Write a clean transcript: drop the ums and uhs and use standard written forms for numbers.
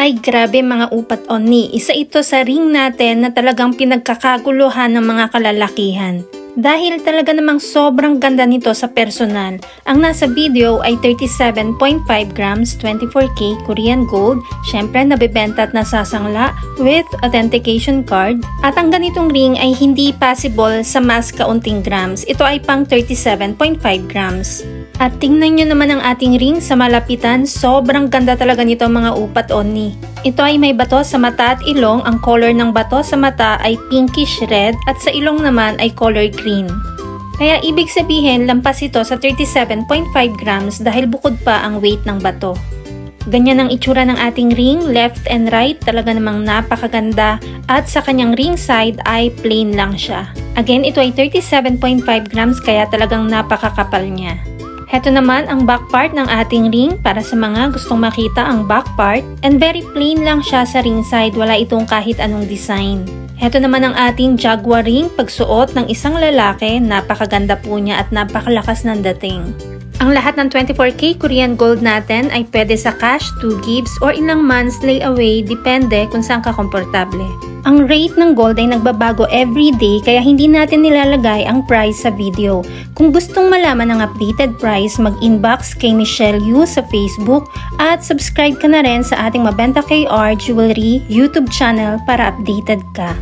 Ay grabe mga upat onni, isa ito sa ring natin na talagang pinagkakaguluhan ng mga kalalakihan. Dahil talaga namang sobrang ganda nito sa personal. Ang nasa video ay 37.5 grams 24K Korean gold, syempre nabibenta at nasasangla with authentication card. At ang ganitong ring ay hindi possible sa mas kaunting grams. Ito ay pang 37.5 grams. At tingnan nyo naman ang ating ring sa malapitan, sobrang ganda talaga nito mga upat onni. Ito ay may bato sa mata at ilong, ang color ng bato sa mata ay pinkish red at sa ilong naman ay color green. Kaya ibig sabihin lampas ito sa 37.5 grams dahil bukod pa ang weight ng bato. Ganyan ang itsura ng ating ring, left and right, talaga namang napakaganda at sa kanyang ring side ay plain lang siya. Again, ito ay 37.5 grams kaya talagang napakakapal niya. Heto naman ang back part ng ating ring para sa mga gustong makita ang back part and very plain lang siya sa ring side, wala itong kahit anong design. Heto naman ang ating jaguar ring, pagsuot ng isang lalaki, napakaganda po niya at napakalakas ng dating. Ang lahat ng 24K Korean gold natin ay pwede sa cash, 2 gifts or ilang months layaway, depende kung saan ka komportable. Ang rate ng gold ay nagbabago every day kaya hindi natin nilalagay ang price sa video. Kung gustong malaman ang updated price, mag-inbox kay Michelle Yu sa Facebook at subscribe ka na rin sa ating Mabenta KR Jewelry YouTube channel para updated ka.